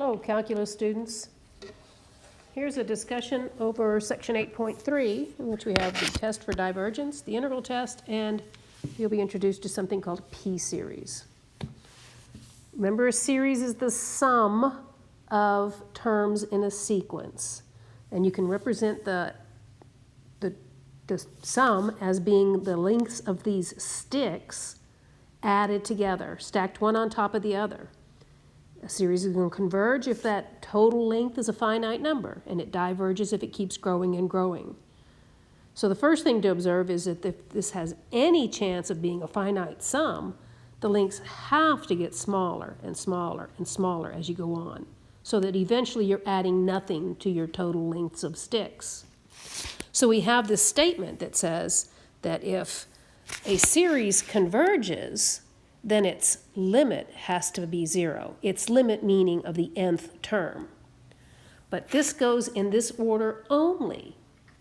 Hello, calculus students. Here's a discussion over section 8.3, in which we have the test for divergence, the integral test, and you'll be introduced to something called p-series. Remember, a series is the sum of terms in a sequence, and you can represent the sum as being the lengths of these sticks added together, stacked one on top of the other. A series is going to converge if that total length is a finite number, and it diverges if it keeps growing and growing. So the first thing to observe is that if this has any chance of being a finite sum, the lengths have to get smaller and smaller and smaller as you go on, so that eventually you're adding nothing to your total lengths of sticks. So we have this statement that says that if a series converges, then its limit has to be 0. Its limit meaning of the nth term. But this goes in this order only.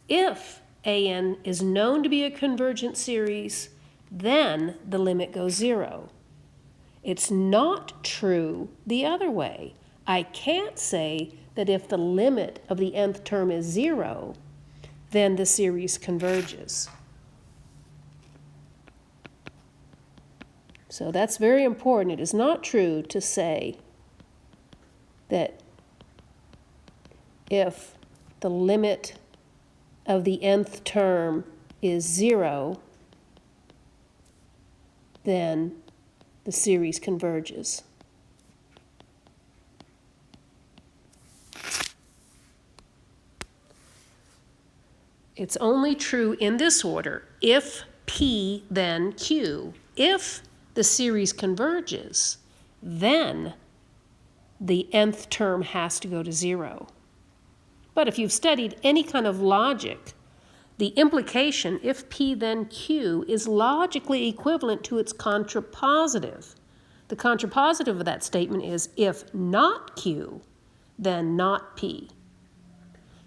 If an is known to be a convergent series, then the limit goes 0. It's not true the other way. I can't say that if the limit of the nth term is 0, then the series converges. So that's very important. It is not true to say that if the limit of the nth term is 0, then the series converges. It's only true in this order. If P, then Q. If the series converges, then the nth term has to go to 0. But if you've studied any kind of logic, the implication, if P then Q, is logically equivalent to its contrapositive. The contrapositive of that statement is if not Q, then not P.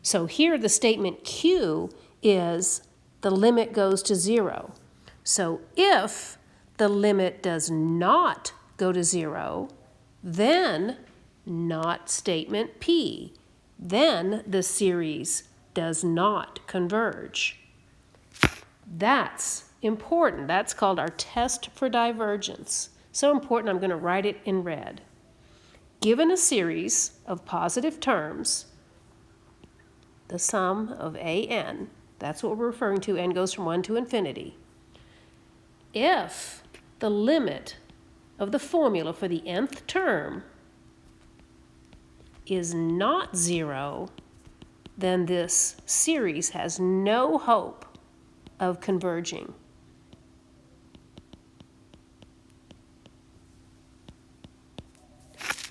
So here the statement Q is the limit goes to 0. So if the limit does not go to 0, then not statement P. Then the series does not converge. That's important. That's called our test for divergence. So important, I'm going to write it in red. Given a series of positive terms, the sum of an, that's what we're referring to, n goes from 1 to infinity. If the limit of the formula for the nth term is not 0, then this series has no hope of converging.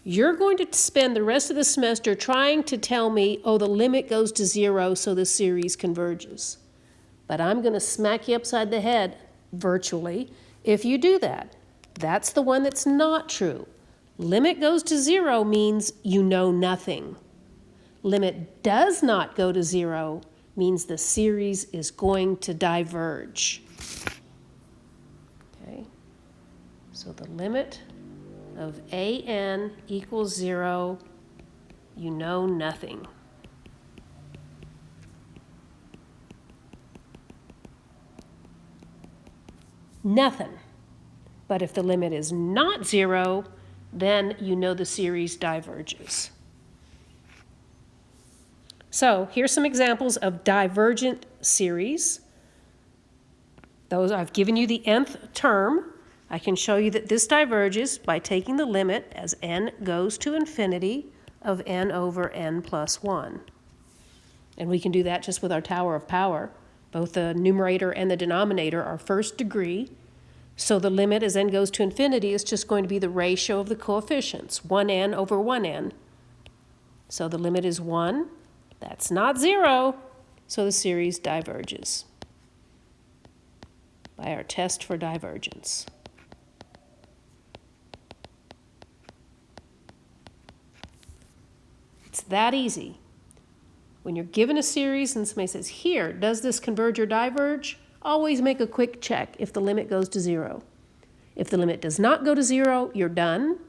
You're going to spend the rest of the semester trying to tell me, oh, the limit goes to 0, so the series converges. But I'm going to smack you upside the head, virtually, if you do that. That's the one that's not true. Limit goes to 0 means you know nothing. Limit does not go to 0 means the series is going to diverge. Okay? So the limit of an equals 0, you know nothing. Nothing. But if the limit is not 0, then you know the series diverges. So here's some examples of divergent series. Those I've given you the nth term. I can show you that this diverges by taking the limit as n goes to infinity of n over n plus 1. And we can do that just with our tower of power. Both the numerator and the denominator are first degree. So the limit as n goes to infinity is just going to be the ratio of the coefficients, 1n over 1n. So the limit is 1. That's not 0. So the series diverges by our test for divergence. It's that easy. When you're given a series and somebody says, here, does this converge or diverge? Always make a quick check if the limit goes to 0. If the limit does not go to 0, you're done.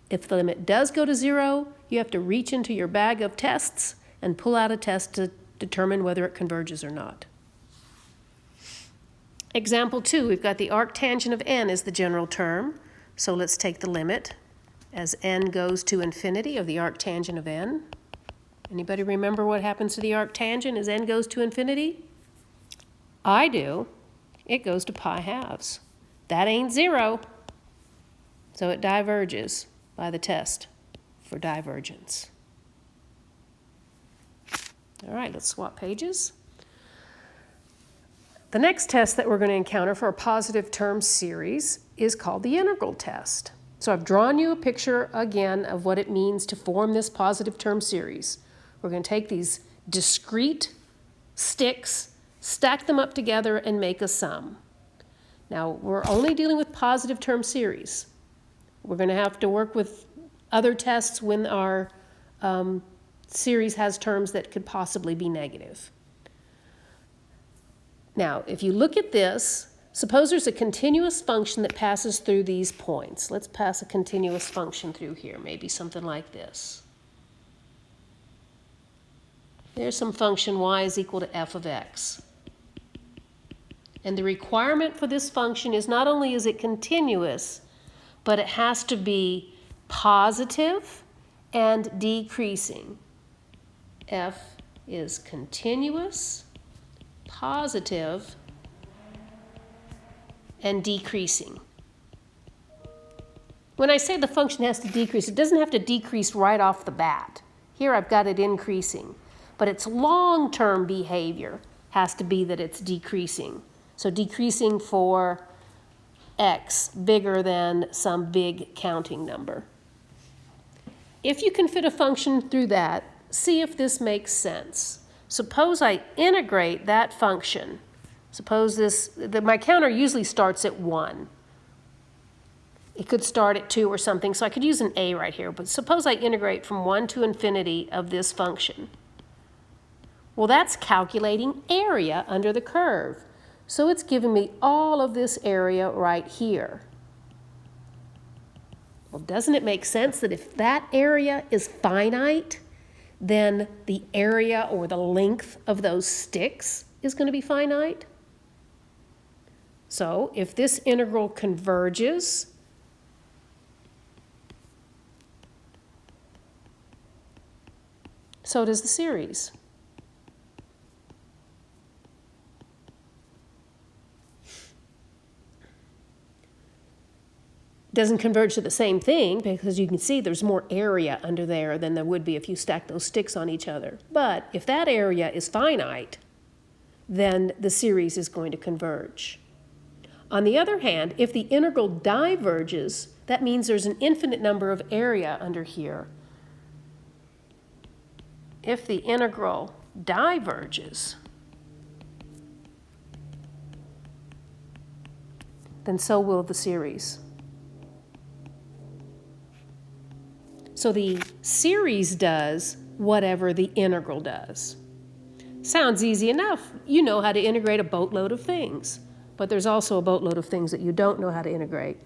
If the limit does go to 0, you have to reach into your bag of tests and pull out a test to determine whether it converges or not. Example 2, we've got the arctangent of n is the general term. So let's take the limit as n goes to infinity of the arctangent of n. Anybody remember what happens to the arctangent as n goes to infinity? I do. It goes to pi halves. That ain't 0. So it diverges by the test for divergence. All right, let's swap pages. The next test that we're going to encounter for a positive term series is called the integral test. So I've drawn you a picture again of what it means to form this positive term series. We're going to take these discrete sticks, stack them up together, and make a sum. Now, we're only dealing with positive term series. We're going to have to work with other tests when our series has terms that could possibly be negative. Now, if you look at this, suppose there's a continuous function that passes through these points. Let's pass a continuous function through here, maybe something like this. There's some function y is equal to f of x. And the requirement for this function is not only is it continuous, but it has to be positive and decreasing. F is continuous, positive, and decreasing. When I say the function has to decrease, it doesn't have to decrease right off the bat. Here I've got it increasing, but its long-term behavior has to be that it's decreasing. So decreasing for x bigger than some big counting number. If you can fit a function through that, see if this makes sense. Suppose I integrate that function. Suppose my counter usually starts at 1. It could start at 2 or something, so I could use an a right here. But suppose I integrate from 1 to infinity of this function. Well, that's calculating area under the curve. So it's giving me all of this area right here. Well, doesn't it make sense that if that area is finite, then the area or the length of those sticks is going to be finite? So if this integral converges, so does the series. Doesn't converge to the same thing because you can see there's more area under there than there would be if you stack those sticks on each other. But if that area is finite, then the series is going to converge. On the other hand, if the integral diverges, that means there's an infinite number of area under here. If the integral diverges, then so will the series. So the series does whatever the integral does. Sounds easy enough. You know how to integrate a boatload of things. But there's also a boatload of things that you don't know how to integrate.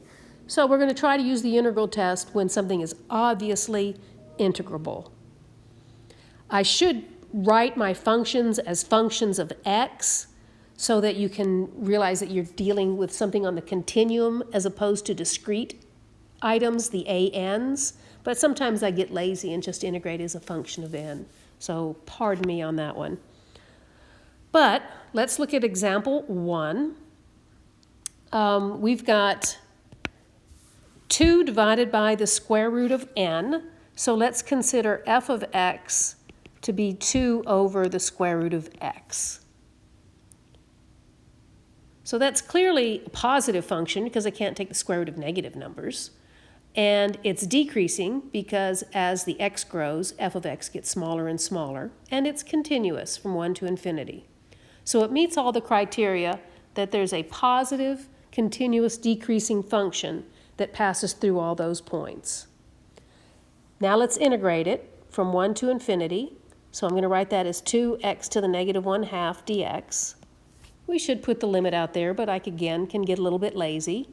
So we're going to try to use the integral test when something is obviously integrable. I should write my functions as functions of x so that you can realize that you're dealing with something on the continuum as opposed to discrete items, the ANs. But sometimes I get lazy and just integrate as a function of n. So pardon me on that one. But let's look at example 1. We've got 2 divided by the square root of n. So let's consider f of x to be 2 over the square root of x. So that's clearly a positive function because I can't take the square root of negative numbers. And it's decreasing because as the x grows, f of x gets smaller and smaller, and it's continuous from 1 to infinity. So it meets all the criteria that there's a positive, continuous decreasing function that passes through all those points. Now let's integrate it from 1 to infinity. So I'm going to write that as 2x to the negative 1/2 dx. We should put the limit out there, but I again can get a little bit lazy.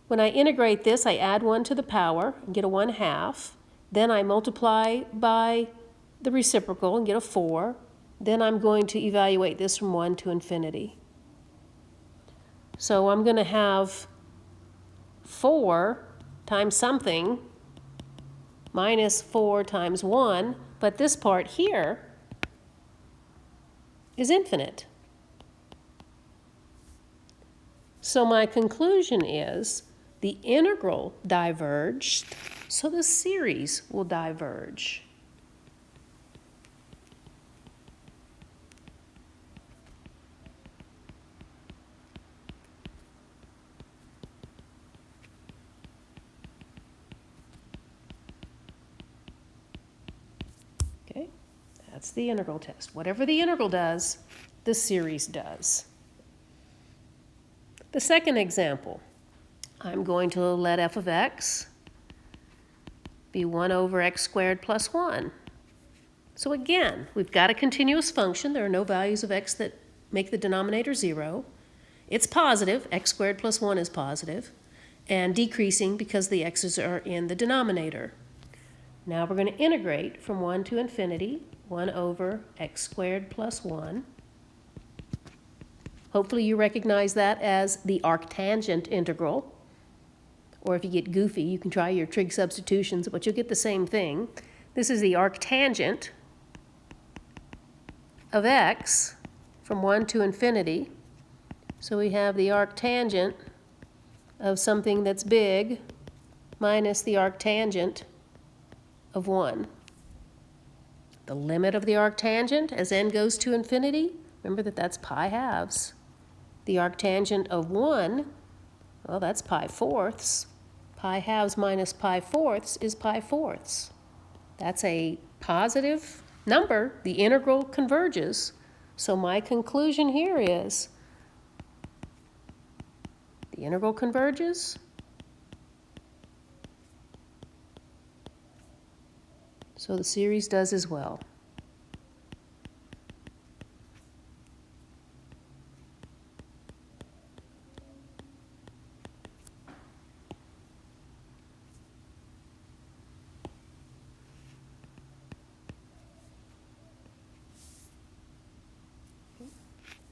When I integrate this, I add 1 to the power and get a 1/2. Then I multiply by the reciprocal and get a 4. Then I'm going to evaluate this from 1 to infinity. So I'm going to have 4 times something minus 4 times 1, but this part here is infinite. So my conclusion is the integral diverged, so the series will diverge. Okay, that's the integral test. Whatever the integral does, the series does. The second example, I'm going to let f of x be 1 over x squared plus 1. So again, we've got a continuous function. There are no values of x that make the denominator 0. It's positive. X squared plus 1 is positive, and decreasing because the x's are in the denominator. Now we're going to integrate from 1 to infinity, 1 over x squared plus 1. Hopefully you recognize that as the arctangent integral. Or if you get goofy, you can try your trig substitutions, but you'll get the same thing. This is the arctangent of x from 1 to infinity. So we have the arctangent of something that's big minus the arctangent of 1. The limit of the arctangent as n goes to infinity, remember that that's pi halves. The arctangent of 1, well, that's pi fourths. Pi halves minus pi fourths is pi fourths. That's a positive number. The integral converges. So my conclusion here is the integral converges. So the series does as well.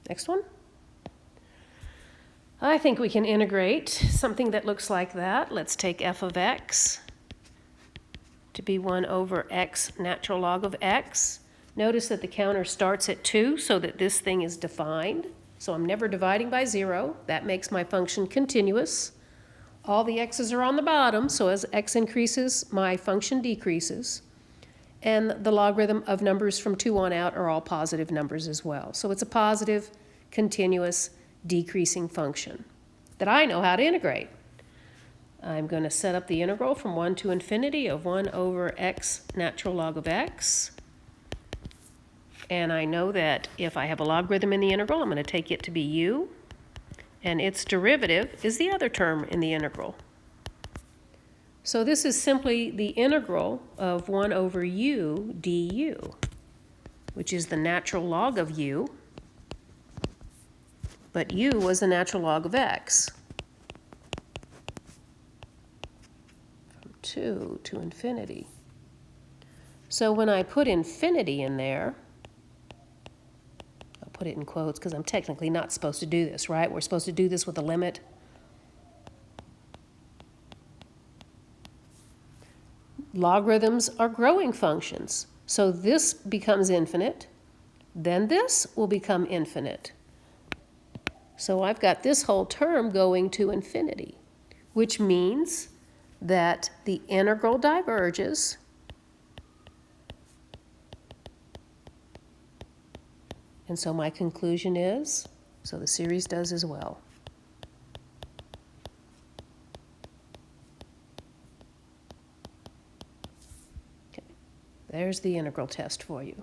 Next one. I think we can integrate something that looks like that. Let's take f of x to be 1 over x natural log of x. Notice that the counter starts at 2 so that this thing is defined. So I'm never dividing by 0. That makes my function continuous. All the x's are on the bottom, so as x increases, my function decreases. And the logarithm of numbers from 2 on out are all positive numbers as well. So it's a positive, continuous, decreasing function that I know how to integrate. I'm going to set up the integral from 1 to infinity of 1 over x natural log of x. And I know that if I have a logarithm in the integral, I'm going to take it to be u. And its derivative is the other term in the integral. So this is simply the integral of 1 over u du, which is the natural log of u, but u was the natural log of x. From 2 to infinity. So when I put infinity in there, I'll put it in quotes because I'm technically not supposed to do this, right? We're supposed to do this with a limit. Logarithms are growing functions. So this becomes infinite, then this will become infinite. So I've got this whole term going to infinity, which means that the integral diverges and so my conclusion is, so the series does as well. There's the integral test for you.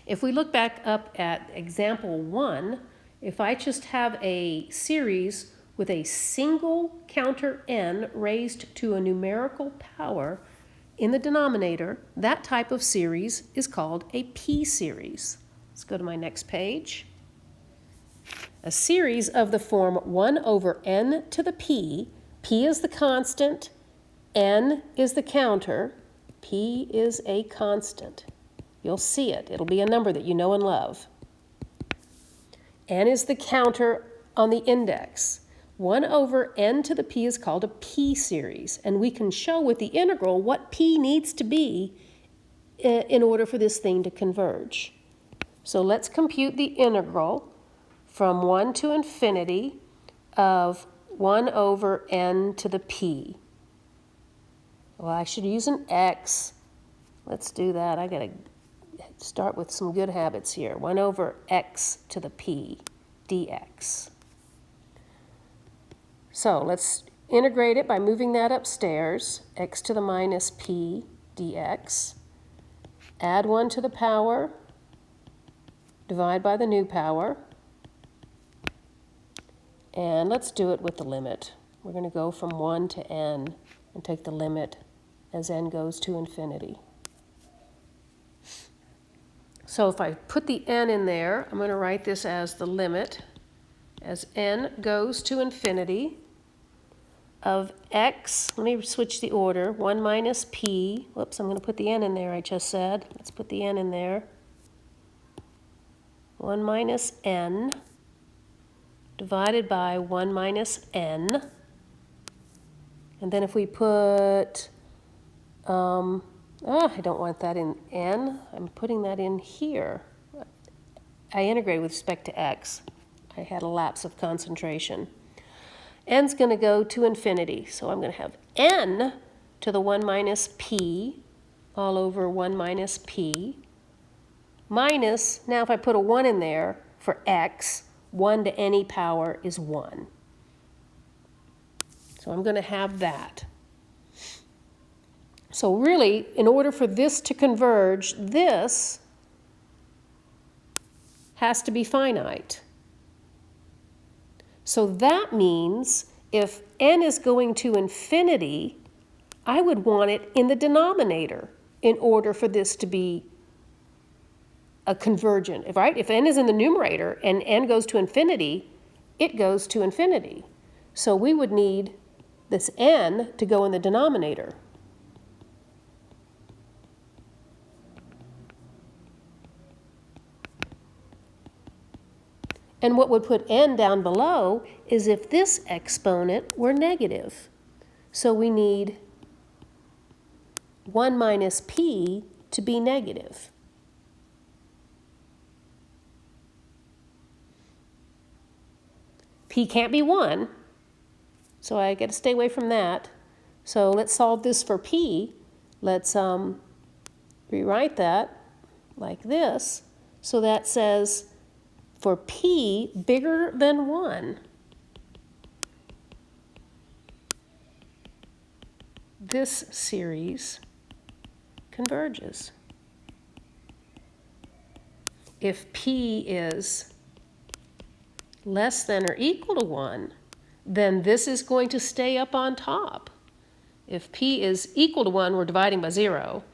If we look back up at example 1, if I just have a series with a single counter n raised to a numerical power in the denominator, that type of series is called a p-series. Let's go to my next page. A series of the form 1 over n to the p. P is the constant, n is the counter, p is a constant. You'll see it. It'll be a number that you know and love. N is the counter on the index. 1 over n to the p is called a p series, and we can show with the integral what p needs to be in order for this thing to converge. So let's compute the integral from 1 to infinity of 1 over n to the p. Well, I should use an x. Let's do that. I got to start with some good habits here. 1 over x to the p dx. So let's integrate it by moving that upstairs. X to the minus p dx. Add 1 to the power. Divide by the new power. And let's do it with the limit. We're going to go from 1 to n and take the limit as n goes to infinity. So if I put the n in there, I'm going to write this as the limit as n goes to infinity of x, let me switch the order, 1 minus p, whoops, I'm going to put the n in there I just said. Let's put the n in there. 1 minus n divided by 1 minus n. And then if we put, I don't want that in n. I'm putting that in here. I integrate with respect to x. I had a lapse of concentration. N's going to go to infinity, so I'm going to have n to the 1 minus p all over 1 minus p minus, now if I put a 1 in there for x, 1 to any power is 1. So I'm going to have that. So really, in order for this to converge, this has to be finite. So that means if n is going to infinity, I would want it in the denominator in order for this to be a convergent, right? If n is in the numerator and n goes to infinity, it goes to infinity. So we would need this n to go in the denominator. And what would put n down below is if this exponent were negative. So we need 1 minus p to be negative. P can't be 1, so I got to stay away from that. So let's solve this for p. Let's rewrite that like this. So that says for p bigger than 1, this series converges. If p is less than or equal to 1, then this is going to stay up on top. If p is equal to 1, we're dividing by 0.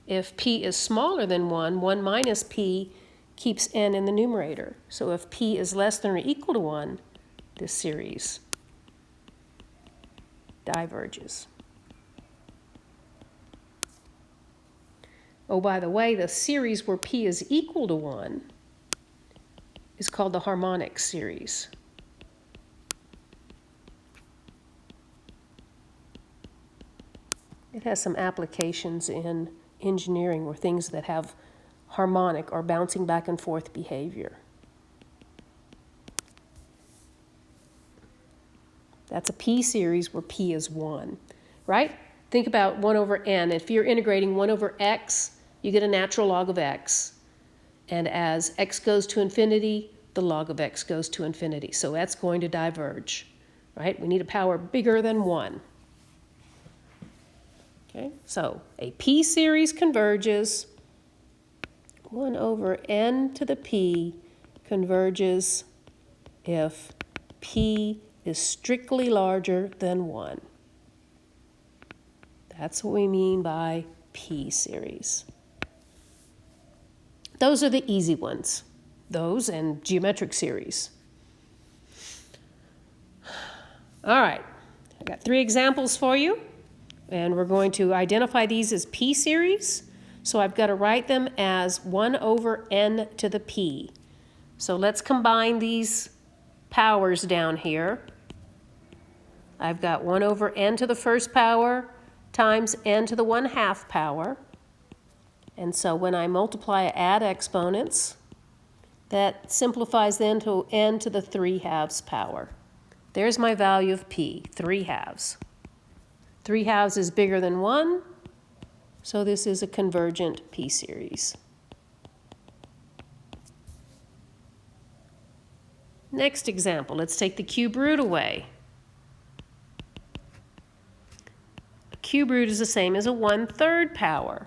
If p is smaller than 1, 1 minus p keeps n in the numerator. So if p is less than or equal to 1, this series diverges. Oh, by the way, the series where p is equal to 1 is called the harmonic series. It has some applications in engineering where things that have harmonic or bouncing back and forth behavior. That's a p series where p is 1, right? Think about 1 over n. If you're integrating 1 over x, you get a natural log of x. And as x goes to infinity, the log of x goes to infinity. So that's going to diverge, right? We need a power bigger than 1. Okay, so a p series converges. 1 over n to the p converges if p is strictly larger than 1. That's what we mean by p series. Those are the easy ones, those and geometric series. All right, I got 3 examples for you, and we're going to identify these as p-series. So I've got to write them as 1 over n to the p. So let's combine these powers down here. I've got 1 over n to the first power times n to the 1/2 power. And so when I multiply or add exponents, that simplifies then to n to the 3/2 power. There's my value of p, 3/2. 3/2 is bigger than 1, so this is a convergent p-series. Next example, let's take the cube root away. A cube root is the same as a 1/3 power.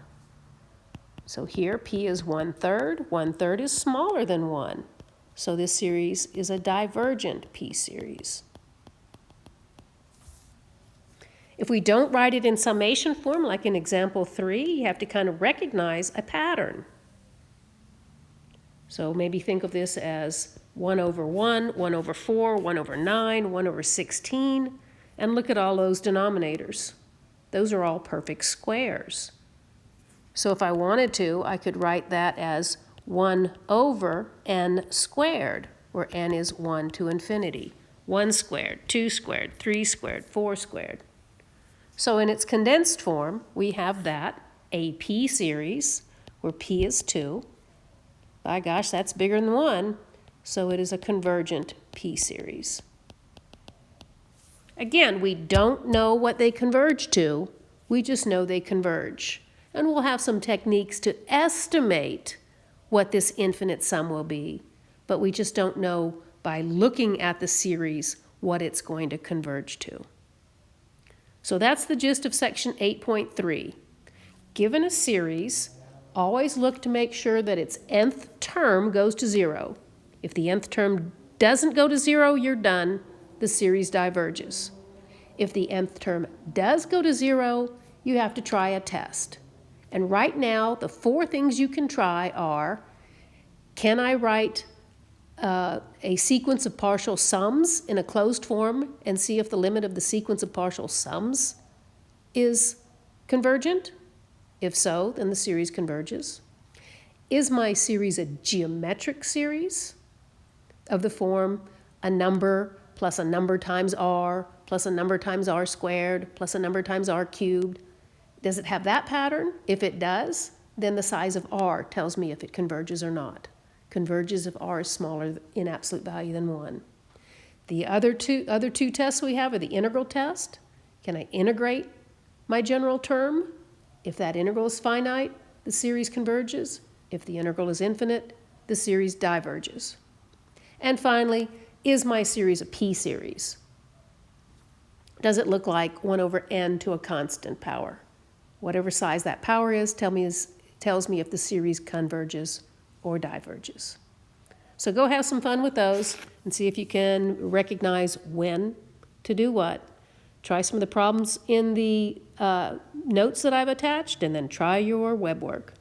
So here p is 1/3. 1/3 is smaller than 1. So this series is a divergent p-series. If we don't write it in summation form, like in example 3, you have to kind of recognize a pattern. So maybe think of this as 1 over 1, 1 over 4, 1 over 9, 1 over 16, and look at all those denominators. Those are all perfect squares. So if I wanted to, I could write that as 1 over n squared, where n is 1 to infinity. 1 squared, 2 squared, 3 squared, 4 squared. So in its condensed form, we have that, a p-series, where p is 2. By gosh, that's bigger than 1, so it is a convergent p-series. Again, we don't know what they converge to, we just know they converge. And we'll have some techniques to estimate what this infinite sum will be, but we just don't know by looking at the series what it's going to converge to. So that's the gist of section 8.3. Given a series, always look to make sure that its nth term goes to 0. If the nth term doesn't go to 0, you're done. The series diverges. If the nth term does go to 0, you have to try a test. And right now, the 4 things you can try are, can I write a sequence of partial sums in a closed form and see if the limit of the sequence of partial sums is convergent? If so, then the series converges. Is my series a geometric series of the form a number plus a number times r plus a number times r squared plus a number times r cubed? Does it have that pattern? If it does, then the size of r tells me if it converges or not. Converges if r is smaller in absolute value than 1. The other two tests we have are the integral test. Can I integrate my general term? If that integral is finite, the series converges. If the integral is infinite, the series diverges. And finally, is my series a p-series? Does it look like 1 over n to a constant power? Whatever size that power is, tells me if the series converges or diverges. So go have some fun with those and see if you can recognize when to do what. Try some of the problems in the notes that I've attached, and then try your web work.